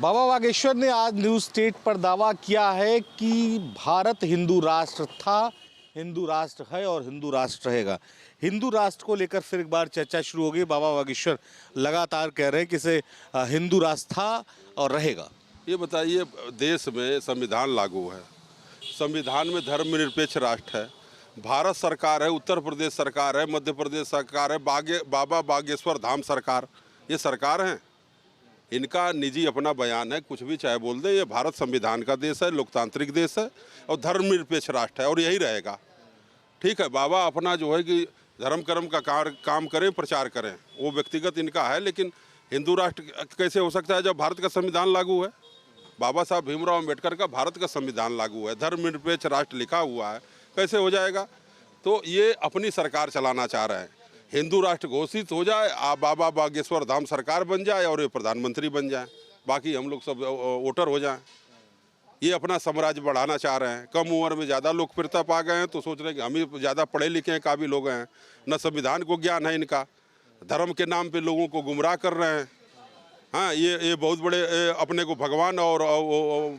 बाबा बागेश्वर ने आज news state पर दावा किया है कि भारत हिंदू राष्ट्र था, हिंदू राष्ट्र है और हिंदू राष्ट्र रहेगा। हिंदू राष्ट्र को लेकर फिर एक बार चर्चा शुरू हो गई। बाबा बागेश्वर लगातार कह रहे हैं कि इसे हिंदू राष्ट्र था और रहेगा। ये बताइए, देश में संविधान लागू है, संविधान में धर्मनिरपेक्ष राष्ट्र है, भारत सरकार है, उत्तर प्रदेश सरकार है, मध्य प्रदेश सरकार है, बाबा बागेश्वर धाम सरकार, ये सरकार हैं। इनका निजी अपना बयान है, कुछ भी चाहे बोल दें। ये भारत संविधान का देश है, लोकतांत्रिक देश है और धर्मनिरपेक्ष राष्ट्र है और यही रहेगा। ठीक है, बाबा अपना जो है कि धर्म कर्म का काम करें, प्रचार करें, वो व्यक्तिगत इनका है, लेकिन हिंदू राष्ट्र कैसे हो सकता है जब भारत का संविधान लागू है? बाबा साहब भीमराव अम्बेडकर का भारत का संविधान लागू है, धर्मनिरपेक्ष राष्ट्र लिखा हुआ है, कैसे हो जाएगा? तो ये अपनी सरकार चलाना चाह रहे हैं। हिंदू राष्ट्र घोषित हो जाए, बाबा बागेश्वर धाम सरकार बन जाए और ये प्रधानमंत्री बन जाए, बाकी हम लोग सब वोटर हो जाएं। ये अपना साम्राज्य बढ़ाना चाह रहे हैं। कम उम्र में ज़्यादा लोकप्रियता पा गए हैं तो सोच रहे हैं कि हम ही ज़्यादा पढ़े लिखे हैं, काबिल हो गए हैं। न संविधान को ज्ञान है इनका, धर्म के नाम पे लोगों को गुमराह कर रहे हैं। हाँ, ये बहुत बड़े अपने को भगवान और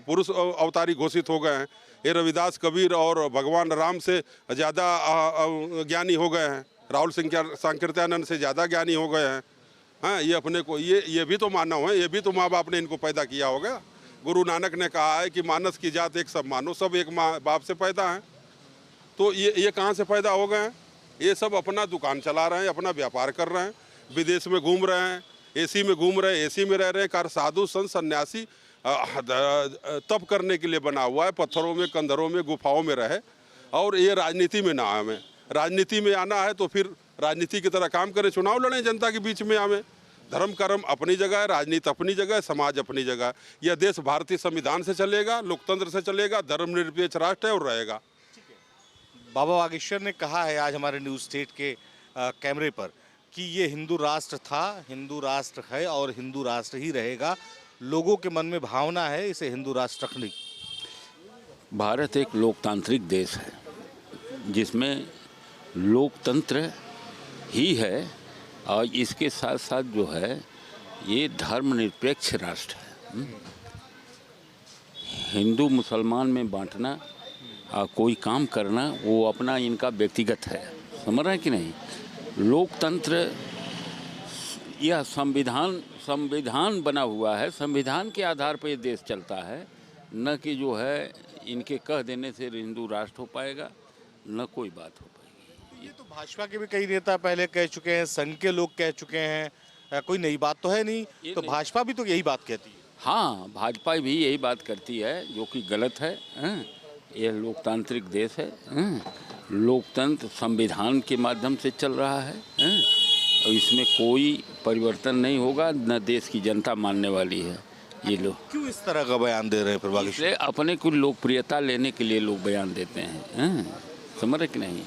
पुरुष अवतारी घोषित हो गए हैं। ये रविदास, कबीर और भगवान राम से ज़्यादा ज्ञानी हो गए हैं, राहुल संकीर्तनानंद से ज़्यादा ज्ञानी हो गए हैं। हाँ, ये अपने को ये भी तो मानव है, ये भी तो माँ बाप ने इनको पैदा किया होगा। गुरु नानक ने कहा है कि मानस की जात एक सब मानो, सब एक माँ बाप से पैदा हैं। तो ये कहाँ से पैदा हो गए हैं? ये सब अपना दुकान चला रहे हैं, अपना व्यापार कर रहे हैं, विदेश में घूम रहे हैं, एसी में घूम रहे हैं, एसी में रह रहे हैं। कार साधु संत सन्यासी तप करने के लिए बना हुआ है, पत्थरों में, कंदरों में, गुफाओं में रहे। और ये राजनीति में ना आवे। राजनीति में आना है तो फिर राजनीति की तरह काम करें, चुनाव लड़ें, जनता के बीच में आवे। धर्म कर्म अपनी जगह है, राजनीति अपनी जगह है, समाज अपनी जगह है। यह देश भारतीय संविधान से चलेगा, लोकतंत्र से चलेगा, धर्मनिरपेक्ष राष्ट्र है और रहेगा। बाबा बागेश्वर ने कहा है आज हमारे न्यूज़ स्टेट के कैमरे पर कि ये हिंदू राष्ट्र था, हिंदू राष्ट्र है और हिंदू राष्ट्र ही रहेगा। लोगों के मन में भावना है इसे हिंदू राष्ट्र रखने की। भारत एक लोकतांत्रिक देश है जिसमें लोकतंत्र ही है और इसके साथ साथ जो है ये धर्मनिरपेक्ष राष्ट्र है। हिंदू मुसलमान में बांटना कोई काम करना वो अपना इनका व्यक्तिगत है, समझ रहे हैं कि नहीं? लोकतंत्र यह संविधान बना हुआ है, संविधान के आधार पर ये देश चलता है, न कि जो है इनके कह देने से हिंदू राष्ट्र हो पाएगा, न कोई बात हो पाएगी। ये तो भाजपा के भी कई नेता पहले कह चुके हैं, संघ के लोग कह चुके हैं, कोई नई बात तो है नहीं। तो भाजपा भी तो यही बात कहती है। हाँ, भाजपा भी यही बात करती है, जो कि गलत है। यह लोकतांत्रिक देश है, लोकतंत्र संविधान के माध्यम से चल रहा है और इसमें कोई परिवर्तन नहीं होगा, न देश की जनता मानने वाली है। ये लोग क्यों इस तरह का बयान दे रहे हैं? फिर इसलिए अपने को लोकप्रियता लेने के लिए लोग बयान देते हैं, समझ रहे कि नहीं?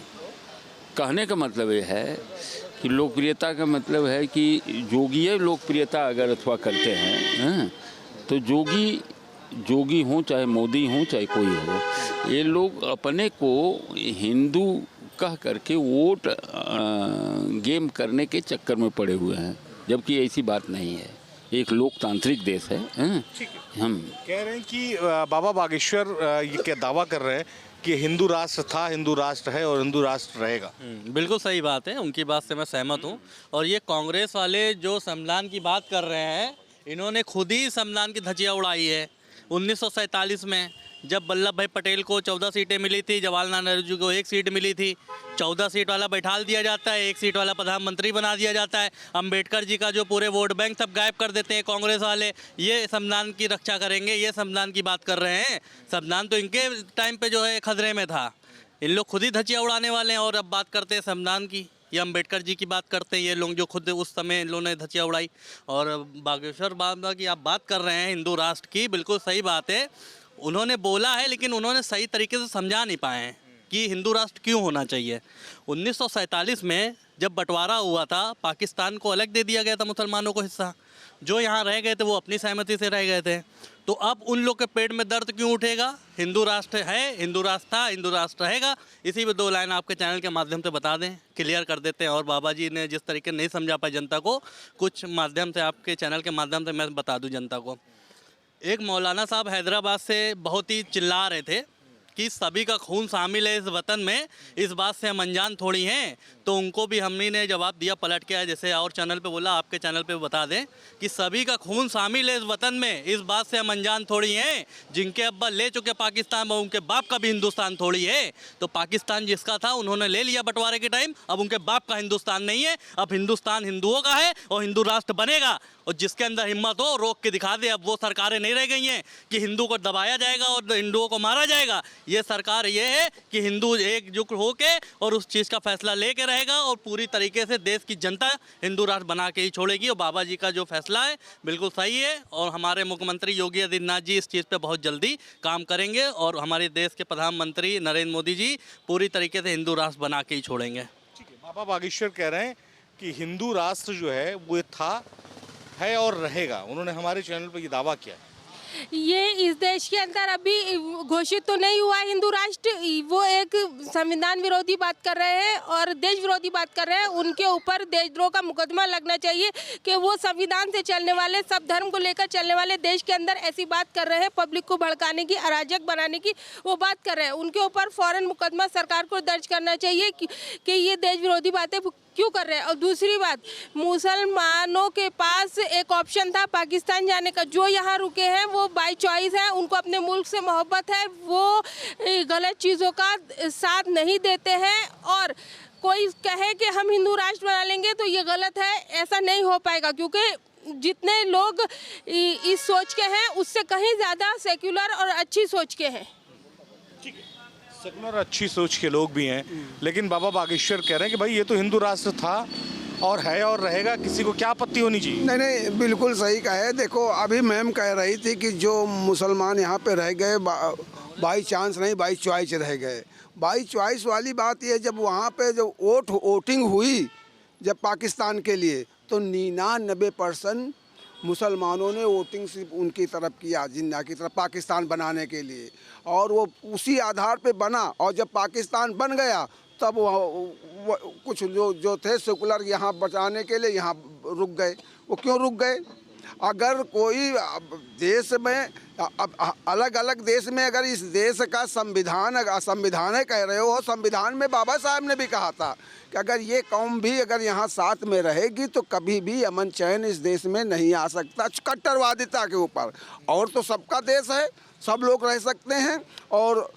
कहने का मतलब ये है कि लोकप्रियता का मतलब है कि जोगीय लोकप्रियता अगर अथवा करते हैं तो जोगी हों, चाहे मोदी हों, चाहे कोई हो, ये लोग अपने को हिंदू कह करके वोट गेम करने के चक्कर में पड़े हुए हैं, जबकि ऐसी बात नहीं है। एक लोकतांत्रिक देश है। हम कह रहे हैं कि बाबा बागेश्वर ये क्या दावा कर रहे हैं कि हिंदू राष्ट्र था, हिंदू राष्ट्र है और हिंदू राष्ट्र रहेगा। बिल्कुल सही बात है, उनकी बात से मैं सहमत हूँ। और ये कांग्रेस वाले जो संविधान की बात कर रहे हैं, इन्होंने खुद ही संविधान की धज्जियाँ उड़ाई है। 1947 में जब वल्लभ भाई पटेल को 14 सीटें मिली थी, जवाहरलाल नेहरू जी को 1 सीट मिली थी, 14 सीट वाला बैठाल दिया जाता है, 1 सीट वाला प्रधानमंत्री बना दिया जाता है। अम्बेडकर जी का जो पूरे वोट बैंक सब गायब कर देते हैं कांग्रेस वाले। ये संविधान की रक्षा करेंगे, ये संविधान की बात कर रहे हैं। संविधान तो इनके टाइम पे जो है खतरे में था, इन लोग खुद ही धज्जियाँ उड़ाने वाले हैं। और अब बात करते हैं संविधान की, ये अम्बेडकर जी की बात करते हैं ये लोग, जो खुद उस समय इन लोगों ने धज्जियाँ उड़ाई। और बागेश्वर बाबा की आप बात कर रहे हैं हिंदू राष्ट्र की, बिल्कुल सही बात है। उन्होंने बोला है लेकिन उन्होंने सही तरीके से समझा नहीं पाए हैं कि हिंदू राष्ट्र क्यों होना चाहिए। 1947 में जब बंटवारा हुआ था, पाकिस्तान को अलग दे दिया गया था, मुसलमानों को हिस्सा। जो यहाँ रह गए थे वो अपनी सहमति से रह गए थे। तो अब उन लोग के पेट में दर्द क्यों उठेगा? हिंदू राष्ट्र है, हिंदू राष्ट्र था, हिंदू राष्ट्र रहेगा। इसी में 2 लाइन आपके चैनल के माध्यम से बता दें, क्लियर कर देते हैं। और बाबा जी ने जिस तरीके नहीं समझा पाए जनता को, कुछ माध्यम से आपके चैनल के माध्यम से मैं बता दूं जनता को। एक मौलाना साहब हैदराबाद से बहुत ही चिल्ला रहे थे कि सभी का खून शामिल है इस वतन में, इस बात से हम अनजान थोड़ी हैं। तो उनको भी हमने ने जवाब दिया पलट के, जैसे और चैनल पे बोला, आपके चैनल पे बता दें कि सभी का खून शामिल है इस वतन में, इस बात से हम अनजान थोड़ी हैं। जिनके अब्बा ले चुके पाकिस्तान में, उनके बाप का भी हिंदुस्तान थोड़ी है। तो पाकिस्तान जिसका था उन्होंने ले लिया बंटवारे के टाइम, अब उनके बाप का हिंदुस्तान नहीं है। अब हिंदुस्तान हिंदुओं का है और हिंदू राष्ट्र बनेगा। और जिसके अंदर हिम्मत हो रोक के दिखा दे। अब वो सरकारें नहीं रह गई हैं कि हिंदू को दबाया जाएगा और हिंदुओं को मारा जाएगा। ये सरकार ये है कि हिंदू एकजुट होके और उस चीज़ का फैसला लेके रहेगा और पूरी तरीके से देश की जनता हिंदू राष्ट्र बना के ही छोड़ेगी। और बाबा जी का जो फैसला है बिल्कुल सही है और हमारे मुख्यमंत्री योगी आदित्यनाथ जी इस चीज़ पे बहुत जल्दी काम करेंगे और हमारे देश के प्रधानमंत्री नरेंद्र मोदी जी पूरी तरीके से हिंदू राष्ट्र बना के ही छोड़ेंगे। ठीक है, बाबा बागेश्वर कह रहे हैं कि हिंदू राष्ट्र जो है वो था, है और रहेगा। उन्होंने हमारे चैनल पर ये दावा किया। ये इस देश के अंदर अभी घोषित तो नहीं हुआ हिंदू राष्ट्र। वो एक संविधान विरोधी बात कर रहे हैं और देश विरोधी बात कर रहे हैं। उनके ऊपर देशद्रोह का मुकदमा लगना चाहिए कि वो संविधान से चलने वाले, सब धर्म को लेकर चलने वाले देश के अंदर ऐसी बात कर रहे हैं, पब्लिक को भड़काने की, अराजक बनाने की वो बात कर रहे हैं। उनके ऊपर फौरन मुकदमा सरकार को दर्ज करना चाहिए कि ये देश विरोधी बातें क्यों कर रहे हैं। और दूसरी बात, मुसलमानों के पास एक ऑप्शन था पाकिस्तान जाने का। जो यहाँ रुके हैं वो बाय चॉइस है, उनको अपने मुल्क से मोहब्बत है, वो गलत चीज़ों का साथ नहीं देते हैं। और कोई कहे कि हम हिंदू राष्ट्र बना लेंगे तो ये गलत है, ऐसा नहीं हो पाएगा क्योंकि जितने लोग इस सोच के हैं उससे कहीं ज़्यादा सेक्युलर और अच्छी सोच के हैं। सेकुलर अच्छी सोच के लोग भी हैं, लेकिन बाबा बागेश्वर कह रहे हैं कि भाई ये तो हिंदू राष्ट्र था और है और रहेगा, किसी को क्या आपत्ति होनी चाहिए। नहीं नहीं, बिल्कुल सही कहा है। देखो अभी मैम कह रही थी कि जो मुसलमान यहाँ पे रह गए बाई चांस नहीं, बाई चॉइस रह गए। बाई चॉइस वाली बात ये, जब वहाँ पे जब वोटिंग हुई जब पाकिस्तान के लिए, तो 99% मुसलमानों ने वोटिंग सिर्फ उनकी तरफ किया, जिन्ना की तरफ, पाकिस्तान बनाने के लिए। और वो उसी आधार पे बना। और जब पाकिस्तान बन गया तब वो कुछ जो थे सेकुलर यहाँ बचाने के लिए यहाँ रुक गए। वो क्यों रुक गए? अगर कोई देश में अलग अलग देश में अगर इस देश का संविधान कह रहे हो, संविधान में बाबा साहब ने भी कहा था कि अगर ये कौम भी अगर यहाँ साथ में रहेगी तो कभी भी अमन चैन इस देश में नहीं आ सकता, कट्टरवादिता के ऊपर। और तो सबका देश है, सब लोग रह सकते हैं। और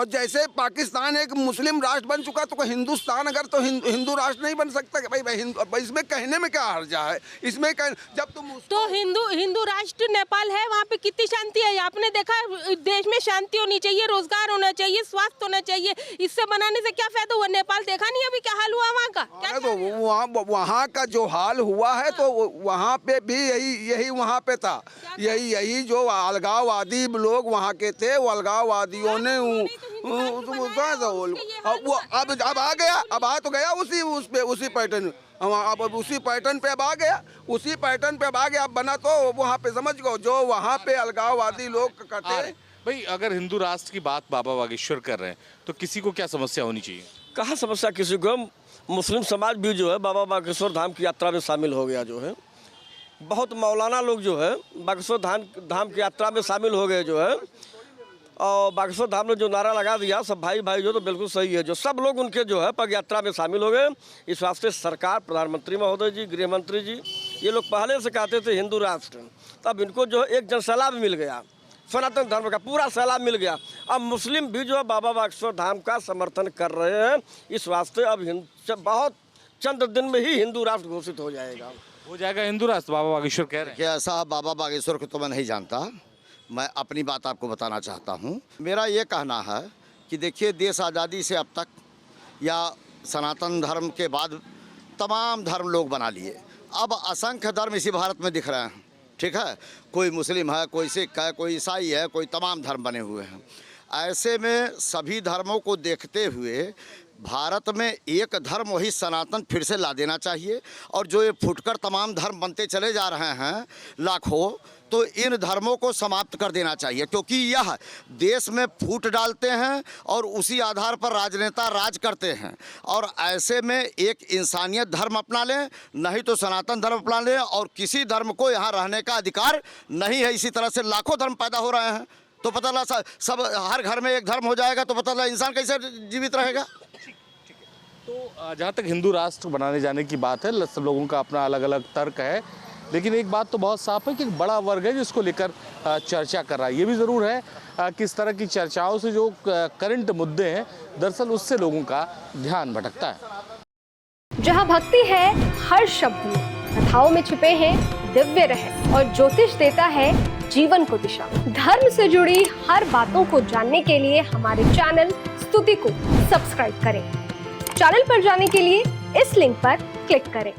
जैसे पाकिस्तान एक मुस्लिम राष्ट्र बन चुका तो हिंदुस्तान अगर तो हिंदू राष्ट्र नहीं बन सकता कि भाई इसमें कहने में क्या हर्जा है? इसमें जब तुम तो हिंदू राष्ट्र नेपाल है, वहाँ पे कितनी शांति है। आपने देखा देश में शांति होनी चाहिए, रोजगार होना चाहिए, स्वास्थ्य होना चाहिए। इससे बनाने से क्या फायदा हुआ? नेपाल देखा नहीं अभी क्या हाल हुआ वहाँ का? क्या तो वहाँ का जो हाल हुआ है तो वहाँ पे भी यही वहाँ पे था। यही जो अलगाववादी लोग वहाँ के थे, वो अलगाववादियों ने वो अब आ गया, अब आ तो गया उसी पैटर्न, अब उसी पैटर्न पे अब आ गया, उसी पैटर्न पे अब आ गया। अब बना तो वहाँ पे समझ गो जो वहाँ पे अलगाववादी लोग करते। भाई अगर हिंदू राष्ट्र की बात बाबा बागेश्वर कर रहे हैं तो किसी को क्या समस्या होनी चाहिए? कहाँ समस्या किसी को? मुस्लिम समाज भी जो है बाबा बागेश्वर धाम की यात्रा में शामिल हो गया। जो है बहुत मौलाना लोग जो है बागेश्वर धाम की यात्रा में शामिल हो गए जो है। और बागेश्वर धाम ने जो नारा लगा दिया सब भाई भाई, जो तो बिल्कुल सही है। जो सब लोग उनके जो है पग यात्रा में शामिल हो गए। इस वास्ते सरकार, प्रधानमंत्री महोदय जी, गृह मंत्री जी, ये लोग पहले से कहते थे हिंदू राष्ट्र, तब इनको जो है एक जनसैलाब मिल गया, सनातन धर्म का पूरा सैलाब मिल गया। अब मुस्लिम भी जो है बाबा बागेश्वर धाम का समर्थन कर रहे हैं। इस वास्ते अब बहुत चंद दिन में ही हिंदू राष्ट्र घोषित हो जाएगा हिंदू राष्ट्र। बाबा बागेश्वर कह रहे हैं। क्या ऐसा? बाबा बागेश्वर को तो मैं नहीं जानता, मैं अपनी बात आपको बताना चाहता हूँ। मेरा ये कहना है कि देखिए, देश आज़ादी से अब तक या सनातन धर्म के बाद तमाम धर्म लोग बना लिए। अब असंख्य धर्म इसी भारत में दिख रहे हैं, ठीक है। कोई मुस्लिम है, कोई सिख है, कोई ईसाई है, कोई तमाम धर्म बने हुए हैं। ऐसे में सभी धर्मों को देखते हुए भारत में एक धर्म वही सनातन फिर से ला देना चाहिए। और जो ये फुटकर तमाम धर्म बनते चले जा रहे हैं लाखों, तो इन धर्मों को समाप्त कर देना चाहिए, क्योंकि यह देश में फूट डालते हैं और उसी आधार पर राजनेता राज करते हैं। और ऐसे में एक इंसानियत धर्म अपना लें, नहीं तो सनातन धर्म अपना लें, और किसी धर्म को यहाँ रहने का अधिकार नहीं है। इसी तरह से लाखों धर्म पैदा हो रहे हैं, तो पता लगा सब हर घर में एक धर्म हो जाएगा तो पता लगा इंसान कैसे जीवित रहेगा। तो जहाँ तक हिंदू राष्ट्र बनाने जाने की बात है, सब लोगों का अपना अलग अलग तर्क है, लेकिन एक बात तो बहुत साफ है कि एक बड़ा वर्ग है जिसको लेकर चर्चा कर रहा है। ये भी ज़रूर है कि इस तरह की चर्चाओं से जो करंट मुद्दे हैं, दरअसल उससे लोगों का ध्यान भटकता है। जहाँ भक्ति है हर शब्द में, कथाओं में छुपे हैं दिव्य रहस्य और ज्योतिष देता है जीवन को दिशा। धर्म से जुड़ी हर बातों को जानने के लिए हमारे चैनल स्तुति को सब्सक्राइब करें। चैनल पर जाने के लिए इस लिंक पर क्लिक करें।